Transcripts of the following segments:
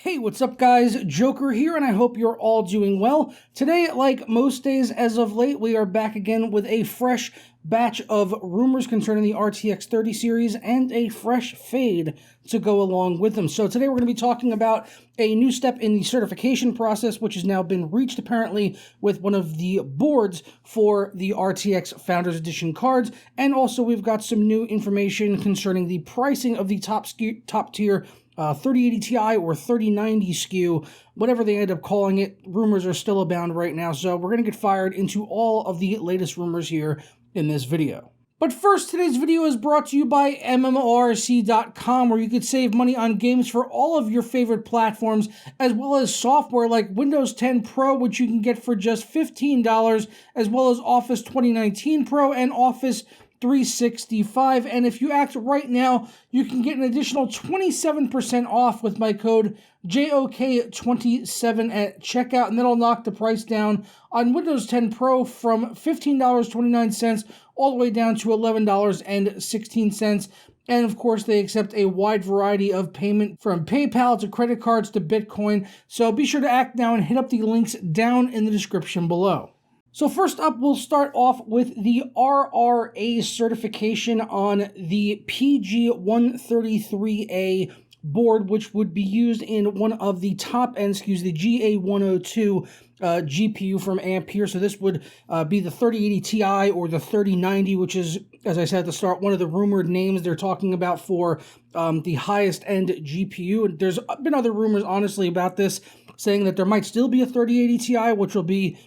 Hey, what's up guys? Joker here, and I hope you're all doing well. Today, like most days as of late, we are back again with a fresh batch of rumors concerning the RTX 30 series and a fresh fade to go along with them. So today we're going to be talking about a new step in the certification process, which has now been reached apparently with one of the boards for the RTX Founders Edition cards. And also we've got some new information concerning the pricing of the top tier 3080 Ti or 3090 SKU, whatever they end up calling it. Rumors are still abound right now, so we're going to get fired into all of the latest rumors here in this video. But first, today's video is brought to you by MMORC.com, where you could save money on games for all of your favorite platforms, as well as software like Windows 10 Pro, which you can get for just $15, as well as Office 2019 Pro and Office 365. And if you act right now, you can get an additional 27% off with my code JOK27 at checkout, and that'll knock the price down on Windows 10 Pro from $15.29 all the way down to $11.16. And of course, they accept a wide variety of payment from PayPal to credit cards to Bitcoin. So be sure to act now and hit up the links down in the description below. So first up, we'll start off with the RRA certification on the PG133A board, which would be used in one of the top-end SKUs, the GA102 GPU from Ampere. So this would be the 3080 Ti or the 3090, which is, as I said at the start, one of the rumored names they're talking about for the highest-end GPU. And there's been other rumors, honestly, about this, saying that there might still be a 3080 Ti, which will be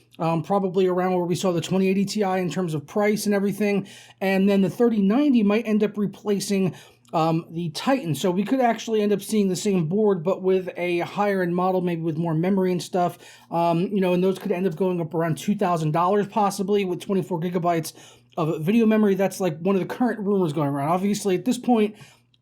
probably around where we saw the 2080 Ti in terms of price and everything. And then the 3090 might end up replacing the Titan. So we could actually end up seeing the same board, but with a higher end model, maybe with more memory and stuff. And those could end up going up around $2,000 possibly with 24 gigabytes of video memory. That's like one of the current rumors going around. Obviously, at this point,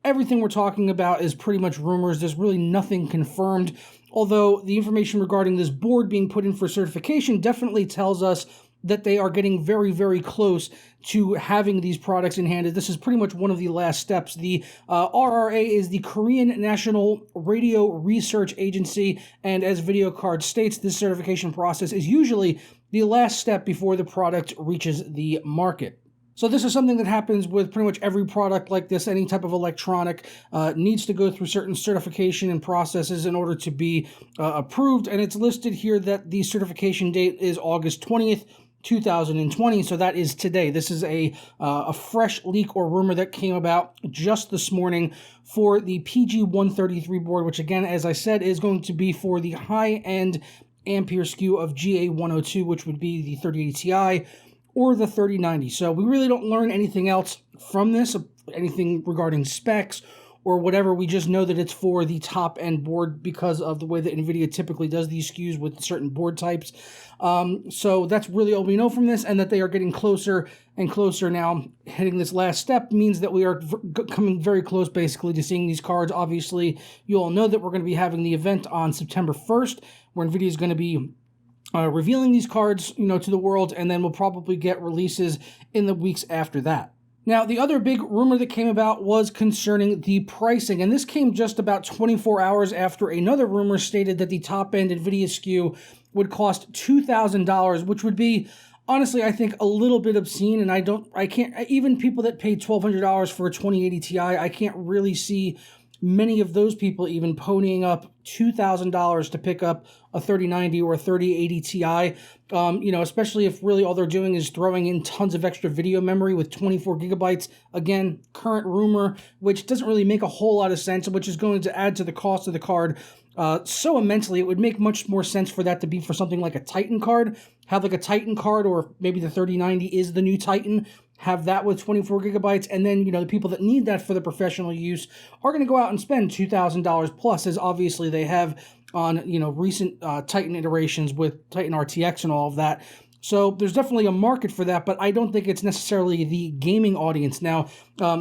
everything we're talking about is pretty much rumors. There's really nothing confirmed. Although the information regarding this board being put in for certification definitely tells us that they are getting very, very close to having these products in hand. This is pretty much one of the last steps. The RRA is the Korean National Radio Research Agency, and as VideoCard states, this certification process is usually the last step before the product reaches the market. So this is something that happens with pretty much every product like this. Any type of electronic needs to go through certain certification and processes in order to be approved. And it's listed here that the certification date is August 20th, 2020. So that is today. This is a fresh leak or rumor that came about just this morning for the PG133 board, which again, as I said, is going to be for the high-end Ampere SKU of GA102, which would be the 3080 Ti or the 3090. So we really don't learn anything else from this, anything regarding specs or whatever. We just know that it's for the top-end board because of the way that NVIDIA typically does these SKUs with certain board types. So that's really all we know from this, and that they are getting closer and closer now. Hitting this last step means that we are coming very close, basically, to seeing these cards. Obviously, you all know that we're going to be having the event on September 1st, where NVIDIA is going to be revealing these cards, to the world, and then we'll probably get releases in the weeks after that. Now, the other big rumor that came about was concerning the pricing, and this came just about 24 hours after another rumor stated that the top-end NVIDIA SKU would cost $2,000, which would be, honestly, I think a little bit obscene, and I can't, even people that paid $1,200 for a 2080 Ti, I can't really see many of those people even ponying up $2,000 to pick up a 3090 or a 3080 Ti, especially if really all they're doing is throwing in tons of extra video memory with 24 gigabytes. Again, current rumor, which doesn't really make a whole lot of sense, which is going to add to the cost of the card so immensely. It would make much more sense for that to be for something like a Titan card. Have like a Titan card, or maybe the 3090 is the new Titan. Have that with 24 gigabytes, and then, the people that need that for the professional use are going to go out and spend $2,000 plus, as obviously they have on, recent Titan iterations with Titan RTX and all of that. So there's definitely a market for that, but I don't think it's necessarily the gaming audience. Now,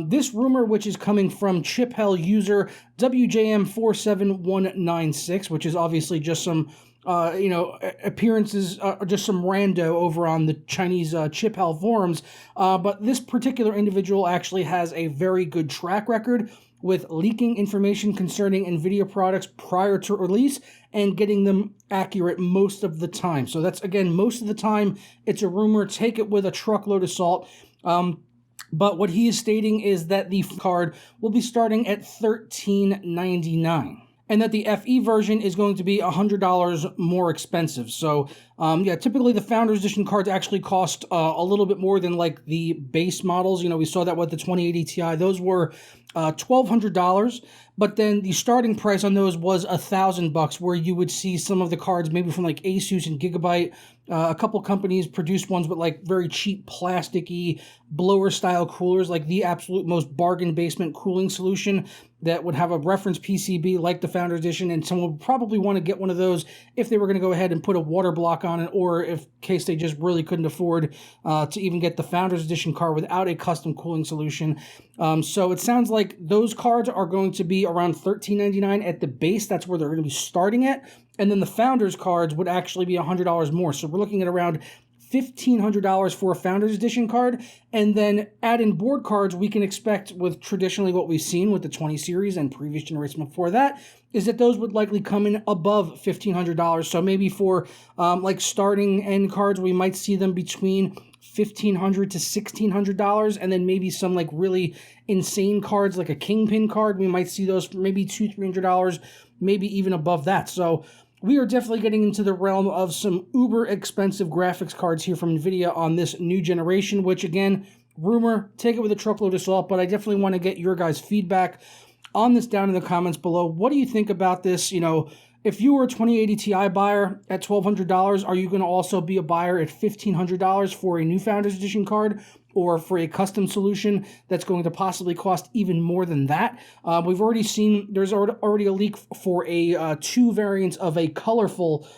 this rumor, which is coming from chip hell user WJM47196, which is obviously just some appearances, just some rando over on the Chinese chip hell forums. But this particular individual actually has a very good track record with leaking information concerning NVIDIA products prior to release and getting them accurate most of the time. So that's, again, most of the time, it's a rumor. Take it with a truckload of salt. But what he is stating is that the card will be starting at $1399. And that the FE version is going to be $100 more expensive. So, yeah, typically the Founders Edition cards actually cost a little bit more than like the base models. You know, we saw that with the 2080 Ti. Those were $1,200, but then the starting price on those was $1,000, where you would see some of the cards maybe from like Asus and Gigabyte. A couple companies produced ones with like very cheap plasticky blower style coolers, like the absolute most bargain basement cooling solution that would have a reference PCB like the Founders Edition, and someone would probably want to get one of those if they were going to go ahead and put a water block on it, or if in case they just really couldn't afford to even get the Founders Edition card without a custom cooling solution. So it sounds like those cards are going to be around $1399 at the base. That's where they're going to be starting at. And then the Founders cards would actually be $100 more. So we're looking at around $1,500 for a Founders Edition card. And then add in board cards, we can expect with traditionally what we've seen with the 20 series and previous generation before that, is that those would likely come in above $1,500. So maybe for like starting end cards, we might see them between $1,500 to $1,600, and then maybe some like really insane cards like a Kingpin card, we might see those for maybe $200-$300, maybe even above that. So we are definitely getting into the realm of some uber expensive graphics cards here from NVIDIA on this new generation, which again, rumor, take it with a truckload of salt, but I definitely want to get your guys' feedback on this down in the comments below. What do you think about this? You know, if you were a 2080 Ti buyer at $1,200, are you going to also be a buyer at $1,500 for a new Founders Edition card, or for a custom solution that's going to possibly cost even more than that? We've already seen there's already a leak for a two variants of a colorful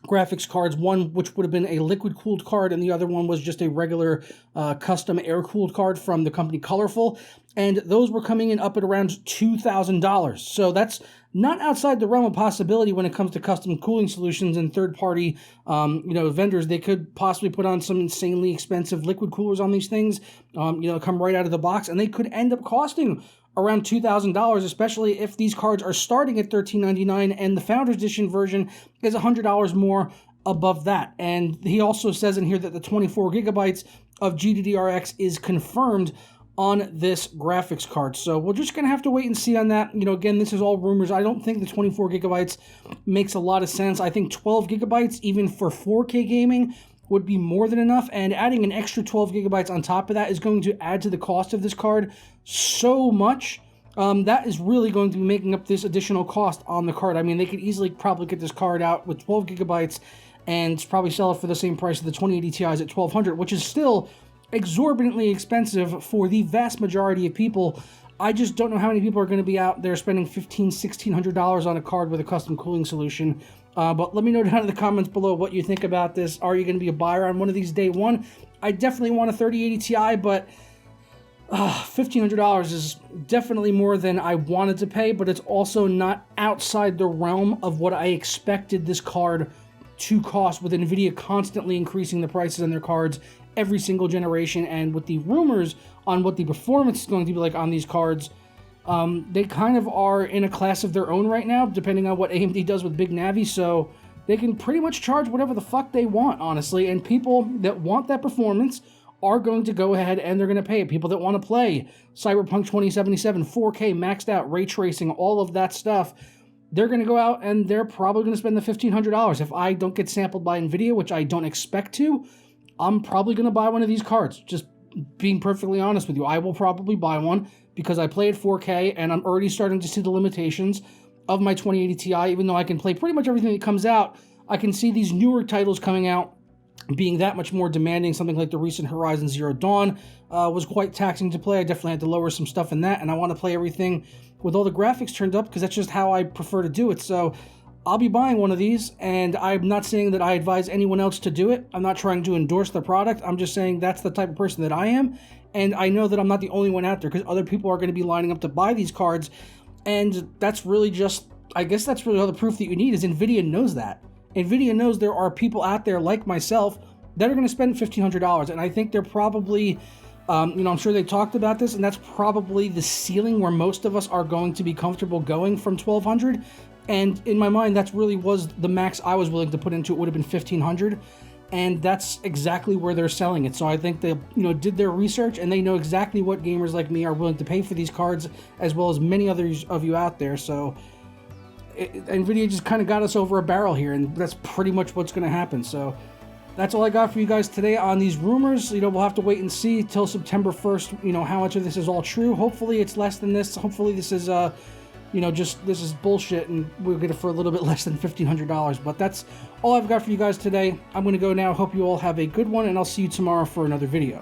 graphics cards, one which would have been a liquid-cooled card, and the other one was just a regular custom air-cooled card from the company Colorful, and those were coming in up at around $2,000. So that's not outside the realm of possibility when it comes to custom cooling solutions and third-party vendors. They could possibly put on some insanely expensive liquid coolers on these things, come right out of the box, and they could end up costing around $2,000, especially if these cards are starting at $1399 and the Founders Edition version is $100 more above that. And he also says in here that the 24 gigabytes of GDDRX is confirmed on this graphics card. So we're just going to have to wait and see on that. Again, this is all rumors. I don't think the 24 gigabytes makes a lot of sense. I think 12 gigabytes, even for 4K gaming, would be more than enough, and adding an extra 12 gigabytes on top of that is going to add to the cost of this card so much. That is really going to be making up this additional cost on the card. I mean, they could easily probably get this card out with 12 gigabytes and probably sell it for the same price of the 2080 Ti's at $1,200, which is still exorbitantly expensive for the vast majority of people. I just don't know how many people are going to be out there spending $1,500, $1,600 on a card with a custom cooling solution. But let me know down in the comments below what you think about this. Are you going to be a buyer on one of these day one? I definitely want a 3080 Ti, but $1,500 is definitely more than I wanted to pay, but it's also not outside the realm of what I expected this card to cost, with NVIDIA constantly increasing the prices on their cards every single generation, and with the rumors on what the performance is going to be like on these cards. They kind of are in a class of their own right now, depending on what AMD does with Big Navi, so they can pretty much charge whatever the fuck they want, honestly, and people that want that performance are going to go ahead and they're going to pay it. People that want to play Cyberpunk 2077, 4K, maxed out, ray tracing, all of that stuff, they're going to go out and they're probably going to spend the $1,500. If I don't get sampled by NVIDIA, which I don't expect to, I'm probably going to buy one of these cards. Just being perfectly honest with you, I will probably buy one because I play at 4K and I'm already starting to see the limitations of my 2080 Ti. Even though I can play pretty much everything that comes out, I can see these newer titles coming out being that much more demanding. Something like the recent Horizon Zero Dawn was quite taxing to play. I definitely had to lower some stuff in that, and I want to play everything with all the graphics turned up because that's just how I prefer to do it. So I'll be buying one of these, and I'm not saying that I advise anyone else to do it. I'm not trying to endorse the product. I'm just saying that's the type of person that I am, and I know that I'm not the only one out there because other people are going to be lining up to buy these cards, and that's really just, I guess that's really all the proof that you need is NVIDIA knows that. NVIDIA knows there are people out there like myself that are going to spend $1,500, and I think they're probably You know, I'm sure they talked about this, and that's probably the ceiling where most of us are going to be comfortable going from 1200. And in my mind, that really was the max I was willing to put into it, would have been 1500. And that's exactly where they're selling it. So I think they, you know, did their research, and they know exactly what gamers like me are willing to pay for these cards, as well as many others of you out there. So NVIDIA just kind of got us over a barrel here, and that's pretty much what's going to happen. So that's all I got for you guys today on these rumors. You know, we'll have to wait and see till September 1st, you know, how much of this is all true. Hopefully it's less than this. Hopefully this is, you know, just this is bullshit, and we'll get it for a little bit less than $1,500. But that's all I've got for you guys today. I'm going to go now. Hope you all have a good one, and I'll see you tomorrow for another video.